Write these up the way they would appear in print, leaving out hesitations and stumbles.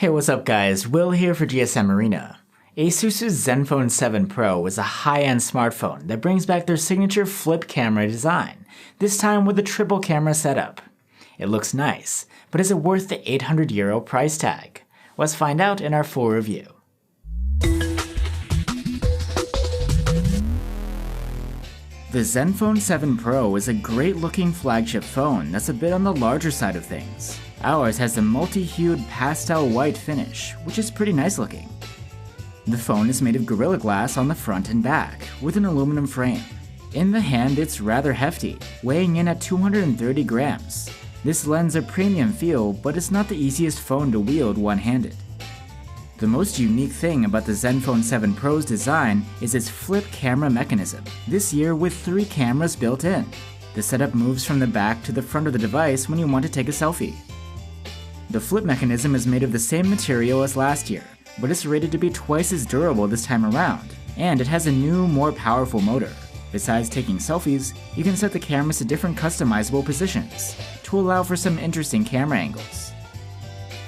Hey, what's up guys? Will here for GSM Arena. ASUS's Zenfone 7 Pro is a high-end smartphone that brings back their signature flip camera design, this time with a triple camera setup. It looks nice, but is it worth the €800 price tag? Let's find out in our full review. The Zenfone 7 Pro is a great-looking flagship phone that's a bit on the larger side of things. Ours has a multi-hued pastel white finish, which is pretty nice looking. The phone is made of Gorilla Glass on the front and back, with an aluminum frame. In the hand, it's rather hefty, weighing in at 230 grams. This lends a premium feel, but it's not the easiest phone to wield one-handed. The most unique thing about the Zenfone 7 Pro's design is its flip camera mechanism, this year with 3 cameras built in. The setup moves from the back to the front of the device when you want to take a selfie. The flip mechanism is made of the same material as last year, but it's rated to be twice as durable this time around, and it has a new, more powerful motor. Besides taking selfies, you can set the cameras to different customizable positions to allow for some interesting camera angles.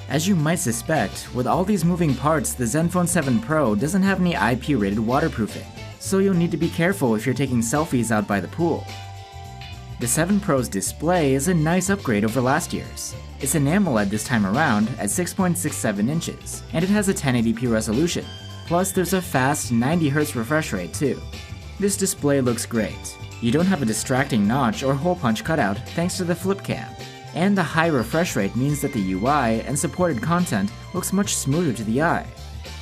As you might suspect, with all these moving parts, the Zenfone 7 Pro doesn't have any IP-rated waterproofing, so you'll need to be careful if you're taking selfies out by the pool. The 7 Pro's display is a nice upgrade over last year's. It's an AMOLED this time around at 6.67 inches, and it has a 1080p resolution. Plus, there's a fast 90Hz refresh rate too. This display looks great. You don't have a distracting notch or hole punch cutout thanks to the flip cam. And the high refresh rate means that the UI and supported content looks much smoother to the eye.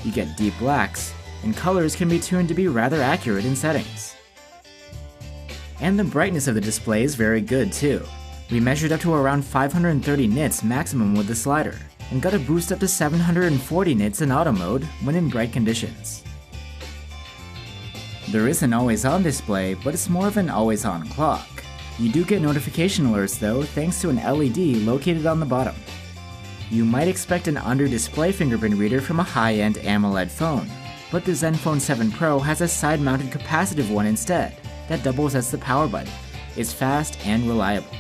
You get deep blacks, and colors can be tuned to be rather accurate in settings. And the brightness of the display is very good too. We measured up to around 530 nits maximum with the slider, and got a boost up to 740 nits in auto mode when in bright conditions. There is an always-on display, but it's more of an always-on clock. You do get notification alerts though, thanks to an LED located on the bottom. You might expect an under-display fingerprint reader from a high-end AMOLED phone, but the Zenfone 7 Pro has a side-mounted capacitive one instead, that doubles as the power button. It's fast and reliable.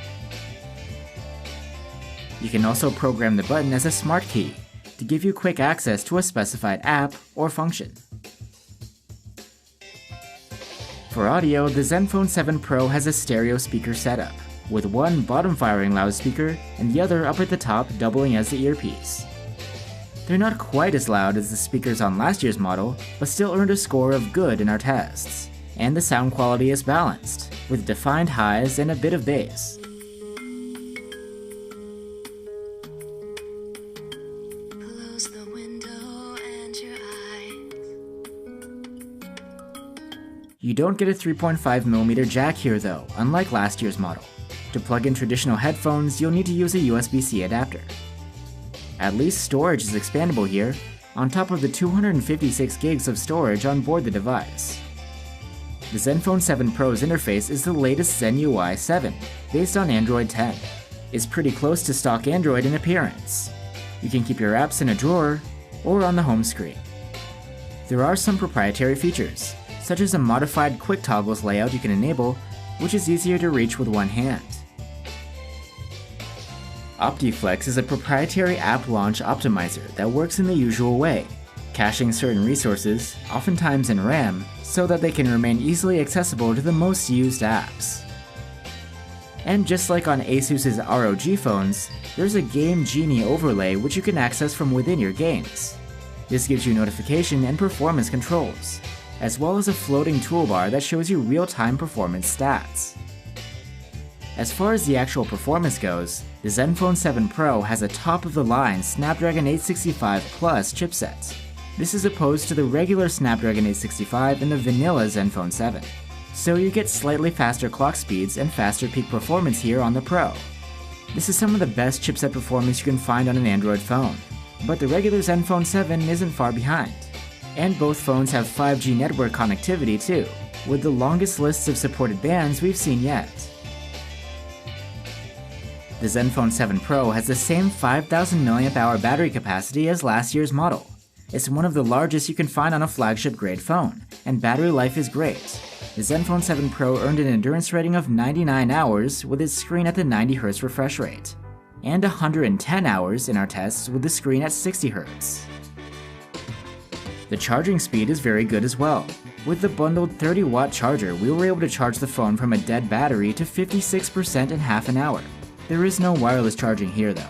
You can also program the button as a smart key, to give you quick access to a specified app or function. For audio, the Zenfone 7 Pro has a stereo speaker setup, with one bottom-firing loudspeaker and the other up at the top doubling as the earpiece. They're not quite as loud as the speakers on last year's model, but still earned a score of good in our tests. And the sound quality is balanced, with defined highs and a bit of bass. You don't get a 3.5mm jack here though, unlike last year's model. To plug in traditional headphones, you'll need to use a USB-C adapter. At least storage is expandable here, on top of the 256 gigs of storage on board the device. The Zenfone 7 Pro's interface is the latest Zen UI 7, based on Android 10. It's pretty close to stock Android in appearance. You can keep your apps in a drawer, or on the home screen. There are some proprietary features, such as a modified quick toggles layout you can enable, which is easier to reach with one hand. OptiFlex is a proprietary app launch optimizer that works in the usual way, caching certain resources, oftentimes in RAM, so that they can remain easily accessible to the most used apps. And just like on ASUS's ROG phones, there's a Game Genie overlay which you can access from within your games. This gives you notification and performance controls, as well as a floating toolbar that shows you real-time performance stats. As far as the actual performance goes, the Zenfone 7 Pro has a top-of-the-line Snapdragon 865 Plus chipset. This is opposed to the regular Snapdragon 865 and the vanilla Zenfone 7. So you get slightly faster clock speeds and faster peak performance here on the Pro. This is some of the best chipset performance you can find on an Android phone, but the regular Zenfone 7 isn't far behind. And both phones have 5G network connectivity too, with the longest lists of supported bands we've seen yet. The Zenfone 7 Pro has the same 5000 mAh battery capacity as last year's model. It's one of the largest you can find on a flagship grade phone, and battery life is great. The Zenfone 7 Pro earned an endurance rating of 99 hours with its screen at the 90Hz refresh rate. and 110 hours in our tests with the screen at 60 Hz. The charging speed is very good as well. With the bundled 30-watt charger, we were able to charge the phone from a dead battery to 56% in half an hour. There is no wireless charging here though.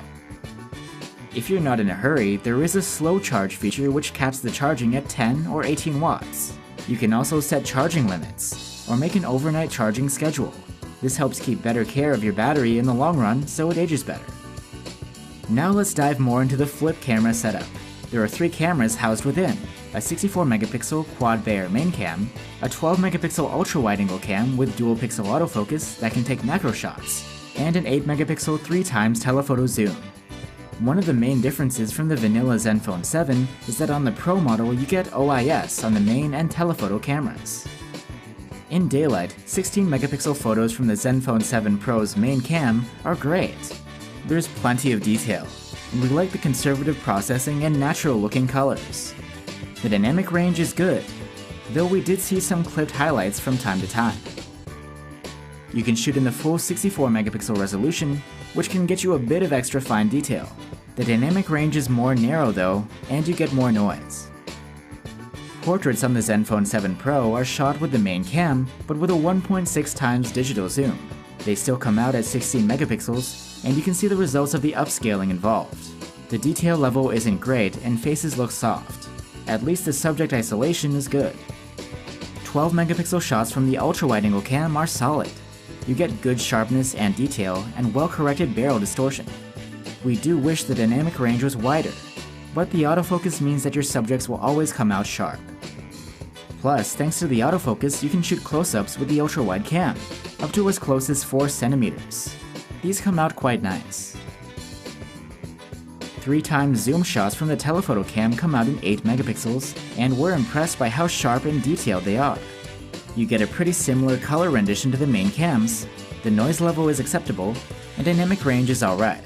If you're not in a hurry, there is a slow charge feature which caps the charging at 10 or 18 watts. You can also set charging limits, or make an overnight charging schedule. This helps keep better care of your battery in the long run so it ages better. Now let's dive more into the flip camera setup. There are 3 cameras housed within: a 64 megapixel quad Bayer main cam, a 12 megapixel ultra wide angle cam with dual pixel autofocus that can take macro shots, and an 8 megapixel 3x telephoto zoom. One of the main differences from the vanilla Zenfone 7 is that on the Pro model you get OIS on the main and telephoto cameras. In daylight, 16 megapixel photos from the Zenfone 7 Pro's main cam are great. There's plenty of detail, and we like the conservative processing and natural looking colors. The dynamic range is good, though we did see some clipped highlights from time to time. You can shoot in the full 64 megapixel resolution, which can get you a bit of extra fine detail. The dynamic range is more narrow though, and you get more noise. Portraits on the Zenfone 7 Pro are shot with the main cam, but with a 1.6x digital zoom. They still come out at 16 megapixels, and you can see the results of the upscaling involved. The detail level isn't great and faces look soft. At least the subject isolation is good. 12 megapixel shots from the ultra wide angle cam are solid. You get good sharpness and detail and well-corrected barrel distortion. We do wish the dynamic range was wider, but the autofocus means that your subjects will always come out sharp. Plus, thanks to the autofocus, you can shoot close-ups with the ultra-wide cam, up to as close as 4 centimeters. These come out quite nice. 3x zoom shots from the telephoto cam come out in 8 megapixels, and we're impressed by how sharp and detailed they are. You get a pretty similar color rendition to the main cams, the noise level is acceptable, and dynamic range is alright.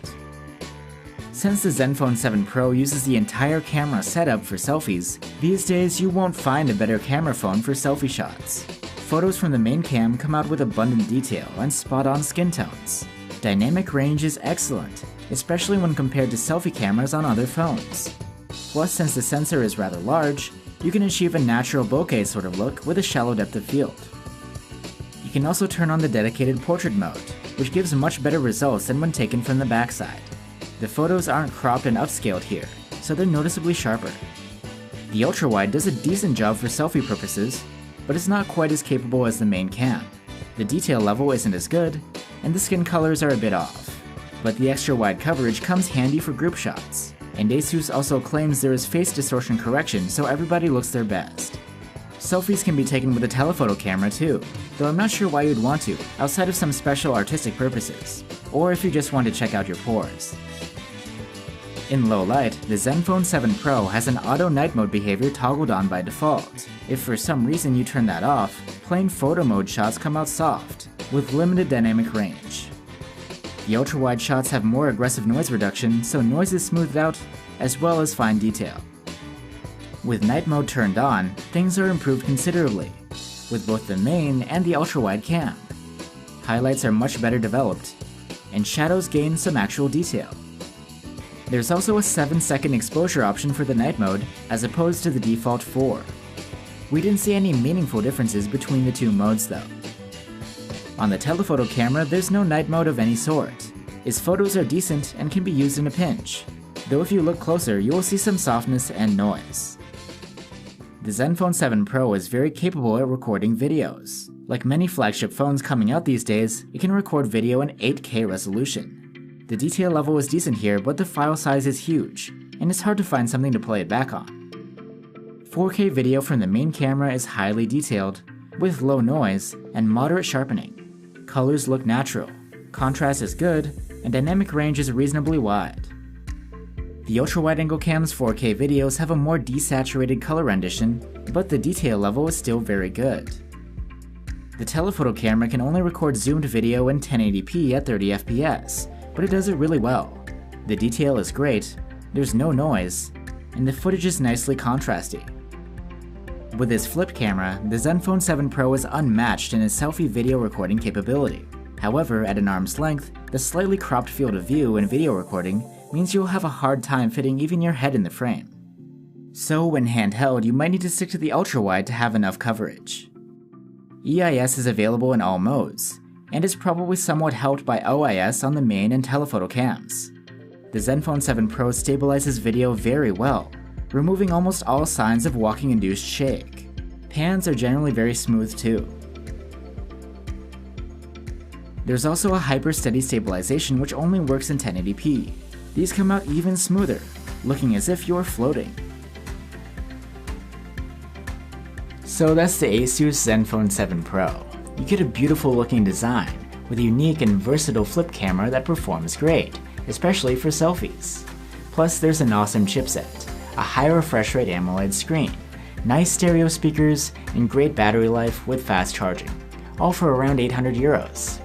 Since the Zenfone 7 Pro uses the entire camera setup for selfies, these days you won't find a better camera phone for selfie shots. Photos from the main cam come out with abundant detail and spot-on skin tones. Dynamic range is excellent, especially when compared to selfie cameras on other phones. Plus, since the sensor is rather large, you can achieve a natural bokeh sort of look with a shallow depth of field. You can also turn on the dedicated portrait mode, which gives much better results than when taken from the backside. The photos aren't cropped and upscaled here, so they're noticeably sharper. The ultra-wide does a decent job for selfie purposes, but it's not quite as capable as the main cam. The detail level isn't as good, and the skin colors are a bit off. But the extra wide coverage comes handy for group shots, and ASUS also claims there is face distortion correction so everybody looks their best. Selfies can be taken with a telephoto camera too, though I'm not sure why you'd want to, outside of some special artistic purposes, or if you just want to check out your pores. In low light, the Zenfone 7 Pro has an auto night mode behavior toggled on by default. If for some reason you turn that off, plain photo mode shots come out soft, with limited dynamic range. The ultra-wide shots have more aggressive noise reduction, so noise is smoothed out, as well as fine detail. With night mode turned on, things are improved considerably, with both the main and the ultra-wide cam. Highlights are much better developed, and shadows gain some actual detail. There's also a 7-second exposure option for the night mode, as opposed to the default 4. We didn't see any meaningful differences between the two modes though. On the telephoto camera, there's no night mode of any sort. Its photos are decent and can be used in a pinch, though if you look closer, you will see some softness and noise. The Zenfone 7 Pro is very capable at recording videos. Like many flagship phones coming out these days, it can record video in 8K resolution. The detail level is decent here, but the file size is huge, and it's hard to find something to play it back on. 4K video from the main camera is highly detailed, with low noise and moderate sharpening. Colors look natural, contrast is good, and dynamic range is reasonably wide. The ultra-wide angle cam's 4K videos have a more desaturated color rendition, but the detail level is still very good. The telephoto camera can only record zoomed video in 1080p at 30 FPS, but it does it really well. The detail is great, there's no noise, and the footage is nicely contrasty. With its flip camera, the Zenfone 7 Pro is unmatched in its selfie video recording capability. However, at an arm's length, the slightly cropped field of view in video recording means you'll have a hard time fitting even your head in the frame. So when handheld, you might need to stick to the ultra-wide to have enough coverage. EIS is available in all modes, and is probably somewhat helped by OIS on the main and telephoto cams. The Zenfone 7 Pro stabilizes video very well, removing almost all signs of walking-induced shake. Pans are generally very smooth too. There's also a hyper-steady stabilization which only works in 1080p. These come out even smoother, looking as if you're floating. So that's the Asus Zenfone 7 Pro. You get a beautiful looking design, with a unique and versatile flip camera that performs great, especially for selfies. Plus there's an awesome chipset, a high refresh rate AMOLED screen, nice stereo speakers, and great battery life with fast charging, all for around 800 euros.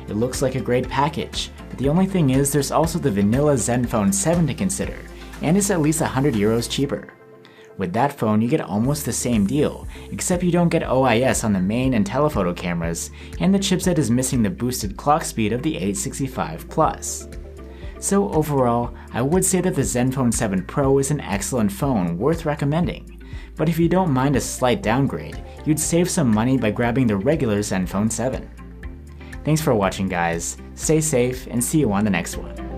It looks like a great package, but the only thing is there's also the vanilla Zenfone 7 to consider, and it's at least 100 euros cheaper. With that phone you get almost the same deal, except you don't get OIS on the main and telephoto cameras, and the chipset is missing the boosted clock speed of the 865 Plus. So overall, I would say that the Zenfone 7 Pro is an excellent phone worth recommending, but if you don't mind a slight downgrade, you'd save some money by grabbing the regular Zenfone 7. Thanks for watching guys, stay safe and see you on the next one.